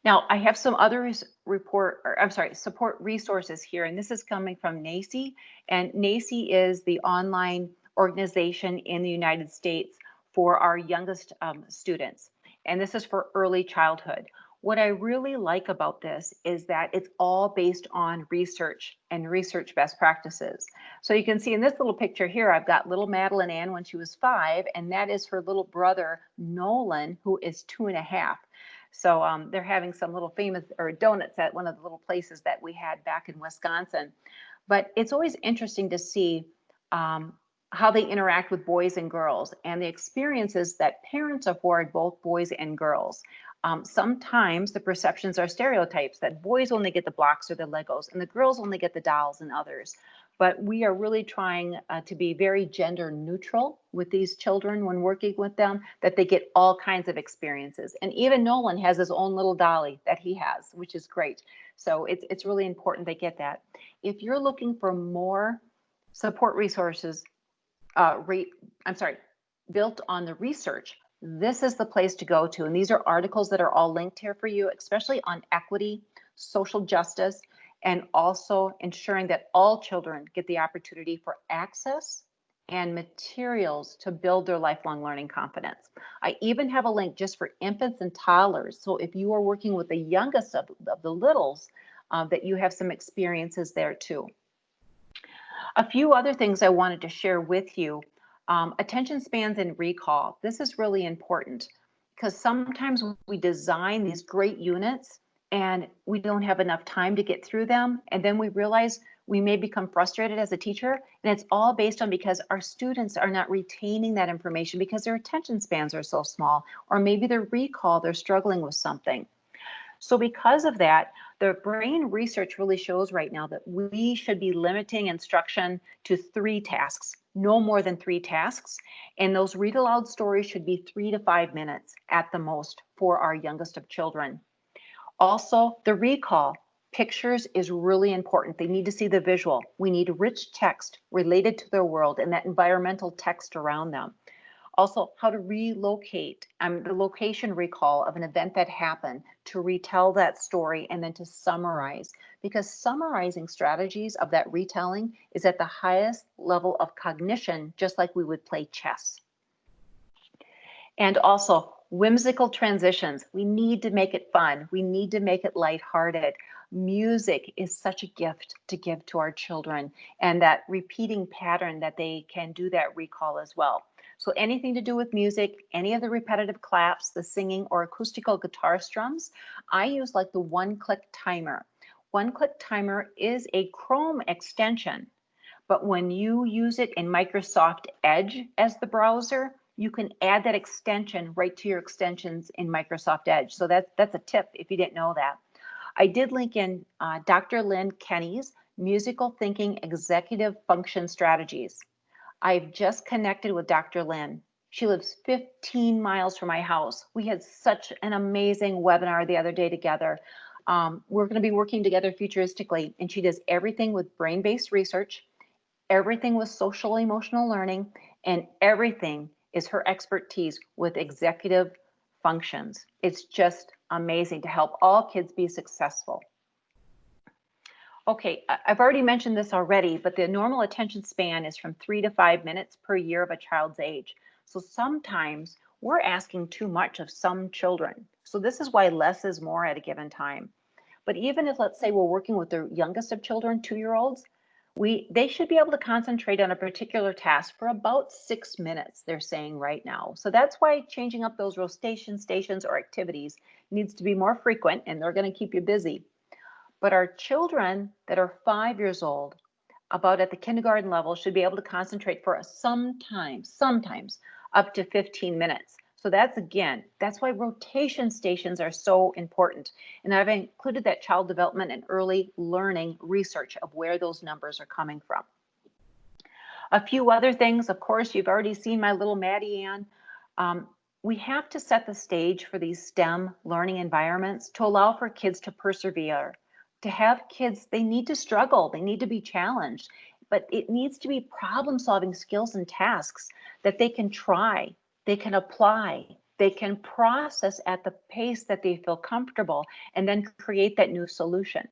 Now, I have some other support resources here, and this is coming from NAEYC, and NAEYC is the online organization in the United States for our youngest students, and this is for early childhood. What I really like about this is that it's all based on research and research best practices. So you can see in this little picture here, I've got little Madelyn Ann when she was 5, and that is her little brother, Nolan, who is 2.5. So they're having some little famous donuts at one of the little places that we had back in Wisconsin. But it's always interesting to see how they interact with boys and girls and the experiences that parents afford both boys and girls. Sometimes the perceptions are stereotypes that boys only get the blocks or the Legos and the girls only get the dolls and others. But we are really trying to be very gender neutral with these children when working with them, that they get all kinds of experiences. And even Nolan has his own little dolly that he has, which is great. So it's really important they get that. If you're looking for more support resources, built on the research, this is the place to go to. And these are articles that are all linked here for you, especially on equity, social justice, and also ensuring that all children get the opportunity for access and materials to build their lifelong learning confidence. I even have a link just for infants and toddlers. So if you are working with the youngest of the littles, that you have some experiences there too. A few other things I wanted to share with you. Attention spans and recall. This is really important because sometimes we design these great units and we don't have enough time to get through them. And then we realize we may become frustrated as a teacher. And it's all based on because our students are not retaining that information because their attention spans are so small, or maybe their recall, they're struggling with something. So because of that, the brain research really shows right now that we should be limiting instruction to 3 tasks, no more than 3 tasks. And those read aloud stories should be 3 to 5 minutes at the most for our youngest of children. Also, the recall. Pictures is really important. They need to see the visual. We need rich text related to their world and that environmental text around them. Also, how to relocate, the location recall of an event that happened, to retell that story and then to summarize, because summarizing strategies of that retelling is at the highest level of cognition, just like we would play chess. And also, whimsical transitions. We need to make it fun. We need to make it lighthearted. Music is such a gift to give to our children, and that repeating pattern that they can do that recall as well. So anything to do with music, any of the repetitive claps, the singing, or acoustical guitar strums, I use like the one-click timer. One-click timer is a Chrome extension, but when you use it in Microsoft Edge as the browser, you can add that extension right to your extensions in Microsoft Edge. So that's a tip if you didn't know that. I did link in Dr. Lynn Kenny's Musical Thinking Executive Function Strategies. I've just connected with Dr. Lynn. She lives 15 miles from my house. We had such an amazing webinar the other day together. We're going to be working together futuristically, and she does everything with brain-based research, everything with social emotional learning, and everything is her expertise with executive functions. It's just amazing to help all kids be successful. Okay, I've already mentioned this already, but the normal attention span is from 3 to 5 minutes per year of a child's age. So sometimes we're asking too much of some children. So this is why less is more at a given time. But even if, let's say, we're working with the youngest of children, 2-year-olds, they should be able to concentrate on a particular task for about 6 minutes, they're saying right now. So that's why changing up those rotation stations or activities needs to be more frequent, and they're going to keep you busy. But our children that are 5 years old, about at the kindergarten level, should be able to concentrate for sometimes up to 15 minutes. So that's why rotation stations are so important. And I've included that child development and early learning research of where those numbers are coming from. A few other things, of course, you've already seen my little Maddie Ann. We have to set the stage for these STEM learning environments to allow for kids to persevere. To have kids, they need to struggle, they need to be challenged, but it needs to be problem-solving skills and tasks that they can try, they can apply, they can process at the pace that they feel comfortable, and then create that new solution.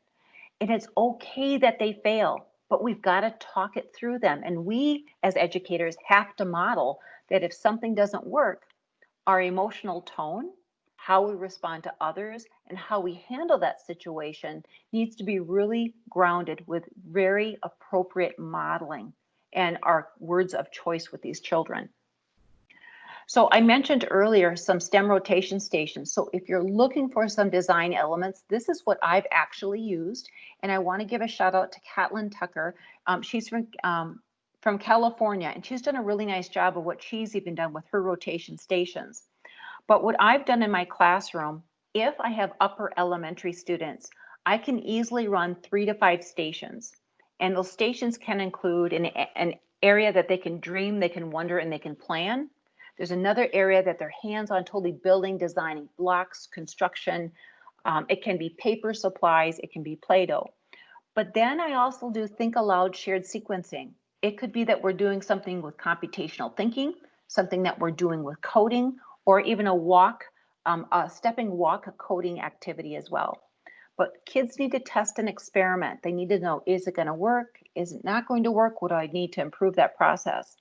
And it's okay that they fail, but we've got to talk it through them. And we, as educators, have to model that if something doesn't work, our emotional tone, how we respond to others, and how we handle that situation needs to be really grounded with very appropriate modeling and our words of choice with these children. So I mentioned earlier some STEM rotation stations. So if you're looking for some design elements, this is what I've actually used. And I want to give a shout out to Catlin Tucker. She's from California, and she's done a really nice job of what she's even done with her rotation stations. But what I've done in my classroom, if I have upper elementary students, I can easily run 3 to 5 stations. And those stations can include an area that they can dream, they can wonder, and they can plan. There's another area that they're hands-on, totally building, designing blocks, construction. It can be paper supplies, it can be Play-Doh. But then I also do think aloud shared sequencing. It could be that we're doing something with computational thinking, something that we're doing with coding, or even a stepping walk coding activity as well. But kids need to test and experiment. They need to know, is it going to work? Is it not going to work? What do I need to improve that process?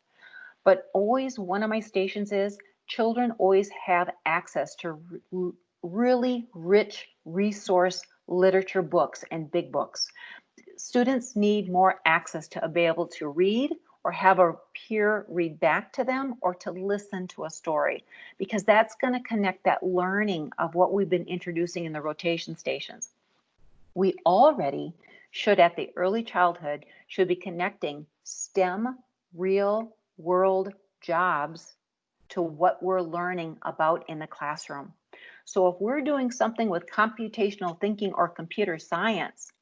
But always, one of my stations is children always have access to really rich resource literature books, and big books. Students need more access to be able to read or have a peer read back to them or to listen to a story, because that's going to connect that learning of what we've been introducing in the rotation stations. We already should, at the early childhood, should be connecting STEM, real world jobs, to what we're learning about in the classroom. So if we're doing something with computational thinking or computer science,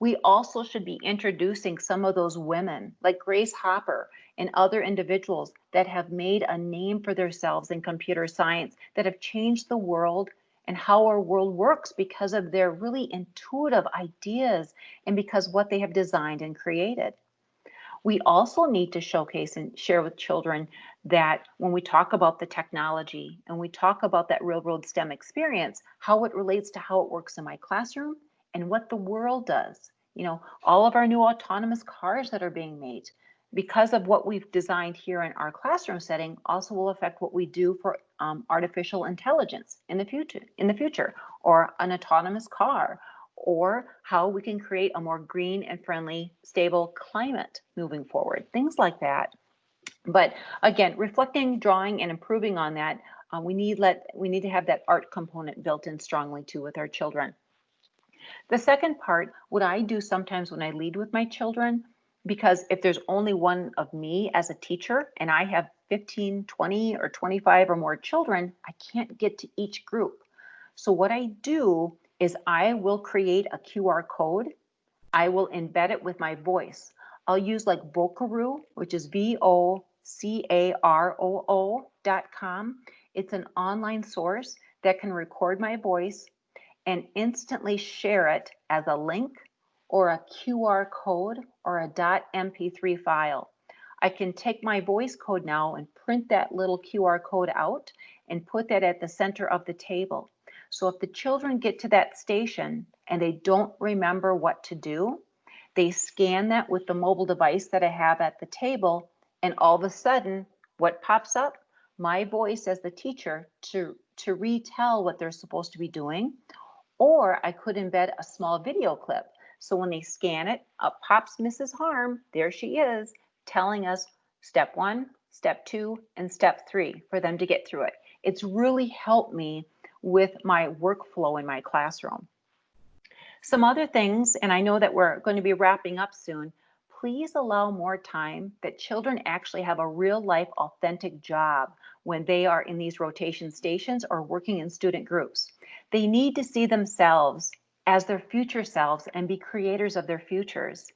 we also should be introducing some of those women like Grace Hopper and other individuals that have made a name for themselves in computer science, that have changed the world and how our world works because of their really intuitive ideas and because what they have designed and created. We also need to showcase and share with children that when we talk about the technology and we talk about that real world STEM experience, how it relates to how it works in my classroom and what the world does. You know, all of our new autonomous cars that are being made, because of what we've designed here in our classroom setting, also will affect what we do for artificial intelligence in the future, or an autonomous car, or how we can create a more green and friendly, stable climate moving forward, things like that. But again, reflecting, drawing, and improving on that, we need to have that art component built in strongly too with our children. The second part, what I do sometimes when I lead with my children, because if there's only one of me as a teacher and I have 15, 20, or 25 or more children, I can't get to each group. So what I do is I will create a QR code. I will embed it with my voice. I'll use like Vocaroo, which is VOCAROO.com. It's an online source that can record my voice and instantly share it as a link or a QR code or a .mp3 file. I can take my voice code now and print that little QR code out and put that at the center of the table. So if the children get to that station and they don't remember what to do, they scan that with the mobile device that I have at the table, and all of a sudden, what pops up? My voice as the teacher to retell what they're supposed to be doing. Or I could embed a small video clip. So when they scan it, up pops Mrs. Harm, there she is, telling us step 1, step 2, and step 3 for them to get through it. It's really helped me with my workflow in my classroom. Some other things, and I know that we're going to be wrapping up soon, please allow more time that children actually have a real life authentic job when they are in these rotation stations or working in student groups. They need to see themselves as their future selves and be creators of their futures.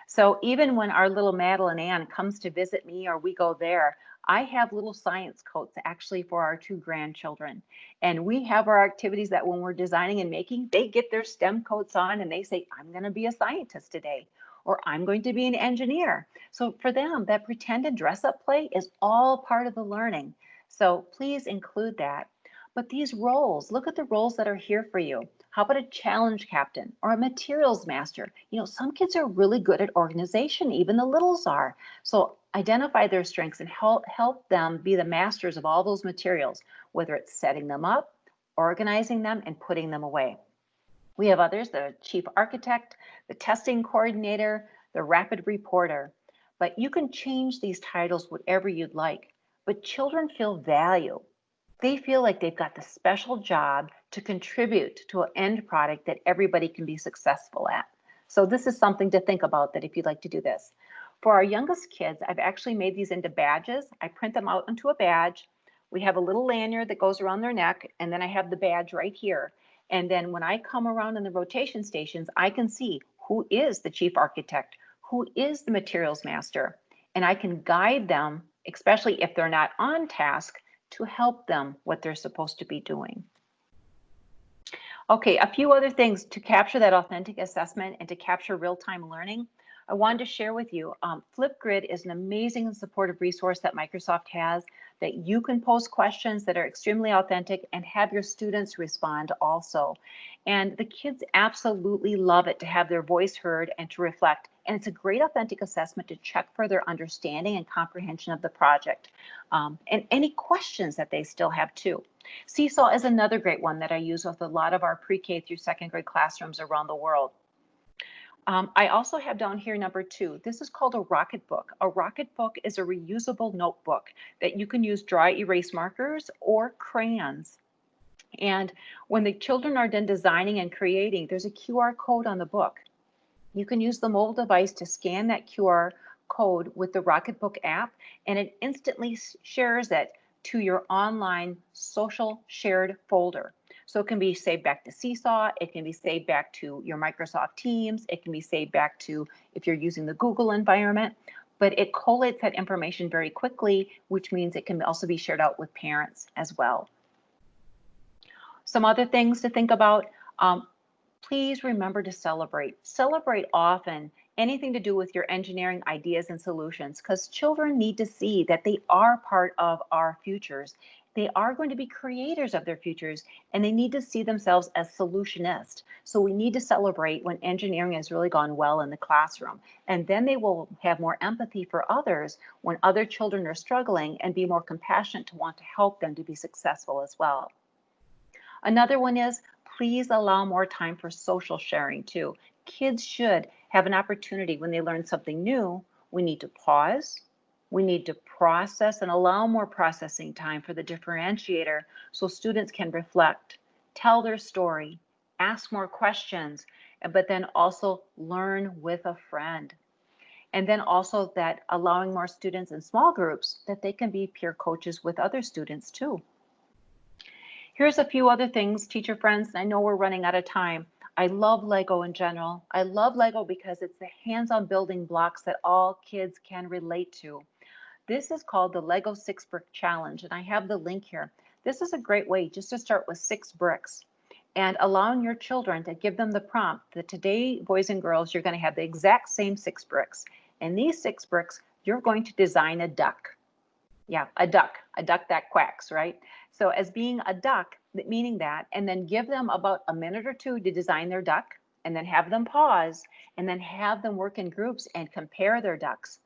So even when our little Madelyn Ann comes to visit me or we go there, I have little science coats actually for our 2 grandchildren. And we have our activities that when we're designing and making, they get their STEM coats on and they say, I'm going to be a scientist today, or I'm going to be an engineer. So for them, that pretend and dress up play is all part of the learning. So please include that. But these roles, look at the roles that are here for you. How about a challenge captain or a materials master? You know, some kids are really good at organization, even the littles are. So identify their strengths and help them be the masters of all those materials, whether it's setting them up, organizing them, and putting them away. We have others, the chief architect, the testing coordinator, the rapid reporter. But you can change these titles whatever you'd like. But children feel value. They feel like they've got the special job to contribute to an end product that everybody can be successful at. So this is something to think about, that if you'd like to do this. For our youngest kids, I've actually made these into badges. I print them out into a badge. We have a little lanyard that goes around their neck, and then I have the badge right here. And then when I come around in the rotation stations, I can see who is the chief architect, who is the materials master, and I can guide them, especially if they're not on task, to help them what they're supposed to be doing. Okay, a few other things to capture that authentic assessment and to capture real-time learning. I wanted to share with you, Flipgrid is an amazing and supportive resource that Microsoft has that you can pose questions that are extremely authentic and have your students respond also. And the kids absolutely love it to have their voice heard and to reflect. And it's a great authentic assessment to check for their understanding and comprehension of the project, and any questions that they still have too. Seesaw is another great one that I use with a lot of our pre-K through second grade classrooms around the world. I also have down here number 2. This is called a rocket book. A rocket book is a reusable notebook that you can use dry erase markers or crayons. And when the children are done designing and creating, there's a QR code on the book. You can use the mobile device to scan that QR code with the Rocketbook app, and it instantly shares it to your online social shared folder. So it can be saved back to Seesaw, it can be saved back to your Microsoft Teams, it can be saved back to if you're using the Google environment, but it collates that information very quickly, which means it can also be shared out with parents as well. Some other things to think about. Please remember to celebrate. Celebrate often anything to do with your engineering ideas and solutions, because children need to see that they are part of our futures. They are going to be creators of their futures, and they need to see themselves as solutionists. So we need to celebrate when engineering has really gone well in the classroom. And then they will have more empathy for others when other children are struggling and be more compassionate to want to help them to be successful as well. Another one is, please allow more time for social sharing too. Kids should have an opportunity when they learn something new. We need to pause. We need to process and allow more processing time for the differentiator so students can reflect, tell their story, ask more questions, but then also learn with a friend. And then also that allowing more students in small groups that they can be peer coaches with other students too. Here's a few other things, teacher friends, and I know we're running out of time. I love Lego in general. I love Lego because it's the hands-on building blocks that all kids can relate to. This is called the Lego 6-Brick Challenge, and I have the link here. This is a great way just to start with 6 bricks and allowing your children to give them the prompt that today, boys and girls, you're going to have the exact same 6 bricks. And these 6 bricks, you're going to design a duck. Yeah, a duck that quacks, right? So as being a duck, meaning that, and then give them about a minute or 2 to design their duck, and then have them pause, and then have them work in groups and compare their ducks.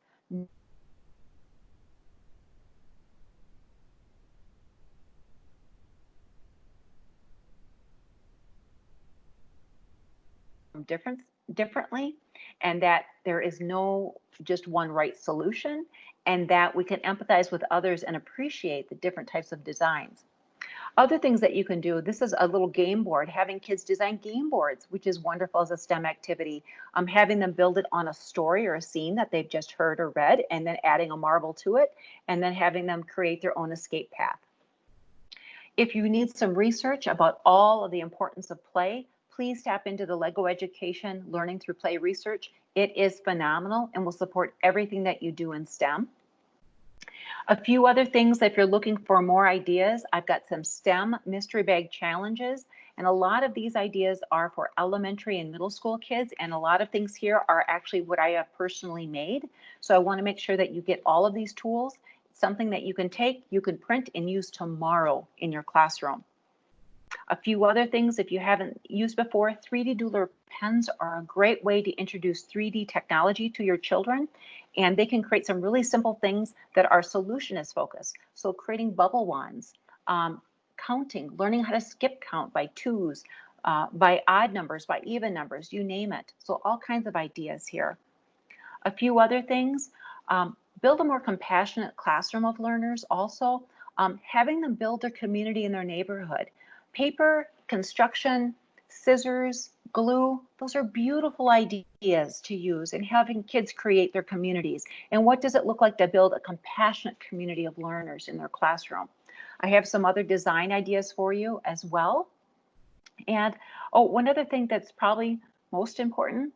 Differently, and that there is no just one right solution, and that we can empathize with others and appreciate the different types of designs. Other things that you can do, this is a little game board, having kids design game boards, which is wonderful as a STEM activity. Having them build it on a story or a scene that they've just heard or read, and then adding a marble to it, and then having them create their own escape path. If you need some research about all of the importance of play, please tap into the Lego Education Learning Through Play research. It is phenomenal and will support everything that you do in STEM. A few other things, if you're looking for more ideas, I've got some STEM mystery bag challenges, and a lot of these ideas are for elementary and middle school kids, and a lot of things here are actually what I have personally made. So I want to make sure that you get all of these tools. It's something that you can take, you can print and use tomorrow in your classroom. A few other things, if you haven't used before, 3D Doodler pens are a great way to introduce 3D technology to your children, and they can create some really simple things that are solutionist focused. So creating bubble wands, counting, learning how to skip count by 2s, by odd numbers, by even numbers, you name it. So all kinds of ideas here. A few other things, build a more compassionate classroom of learners also, having them build their community in their neighborhood. Paper, construction, scissors, glue, those are beautiful ideas to use in having kids create their communities. And what does it look like to build a compassionate community of learners in their classroom? I have some other design ideas for you as well. And one other thing that's probably most important,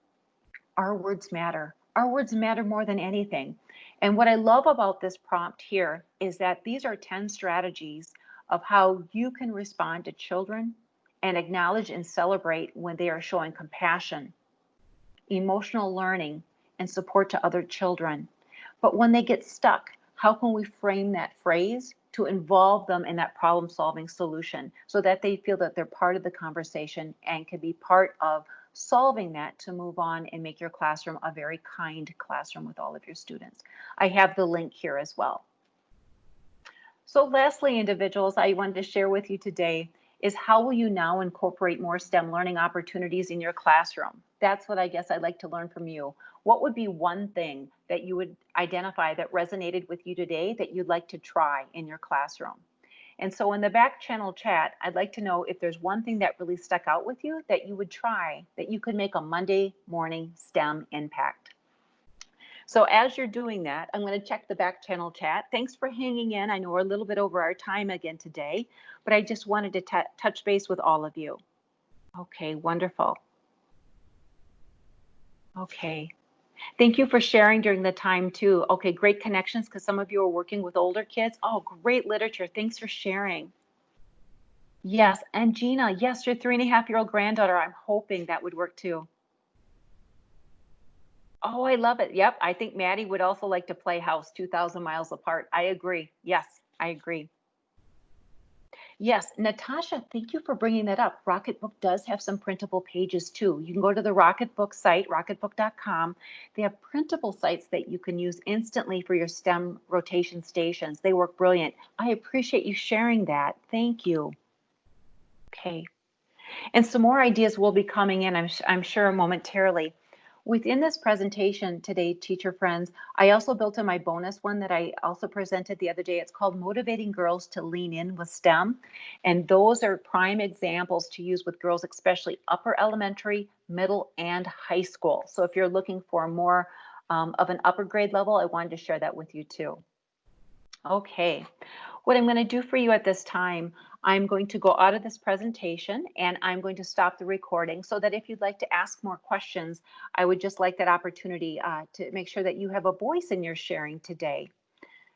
our words matter. Our words matter more than anything. And what I love about this prompt here is that these are 10 strategies of how you can respond to children and acknowledge and celebrate when they are showing compassion, emotional learning, and support to other children. But when they get stuck, how can we frame that phrase to involve them in that problem solving solution so that they feel that they're part of the conversation and can be part of solving that to move on and make your classroom a very kind classroom with all of your students. I have the link here as well. So lastly, individuals, I wanted to share with you today is how will you now incorporate more STEM learning opportunities in your classroom? That's what I guess I'd like to learn from you. What would be one thing that you would identify that resonated with you today that you'd like to try in your classroom? And so in the back channel chat, I'd like to know if there's one thing that really stuck out with you that you would try, that you could make a Monday morning STEM impact. So as you're doing that, I'm going to check the back channel chat. Thanks for hanging in. I know we're a little bit over our time again today, but I just wanted to touch base with all of you. Okay, wonderful. Okay. Thank you for sharing during the time too. Okay, great connections because some of you are working with older kids. Oh, great literature. Thanks for sharing. Yes, and Gina, yes, your 3.5-year-old granddaughter. I'm hoping that would work too. Oh, I love it. Yep. I think Maddie would also like to play house 2,000 miles apart. I agree. Yes, I agree. Yes, Natasha, thank you for bringing that up. Rocketbook does have some printable pages too. You can go to the Rocketbook site, rocketbook.com. They have printable sites that you can use instantly for your STEM rotation stations. They work brilliant. I appreciate you sharing that. Thank you. Okay. And some more ideas will be coming in, I'm sure, momentarily. Within this presentation today, teacher friends, I also built in my bonus one that I also presented the other day. It's called Motivating Girls to Lean In with STEM. And those are prime examples to use with girls, especially upper elementary, middle, and high school. So if you're looking for more of an upper grade level, I wanted to share that with you too. Okay, what I'm going to do for you at this time, I'm going to go out of this presentation and I'm going to stop the recording so that if you'd like to ask more questions, I would just like that opportunity to make sure that you have a voice in your sharing today.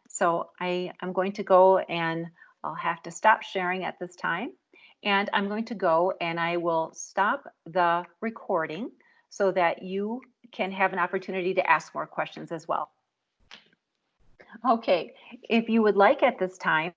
So I'm going to go and I'll have to stop sharing at this time. And I'm going to go and I will stop the recording so that you can have an opportunity to ask more questions as well. Okay, if you would like at this time,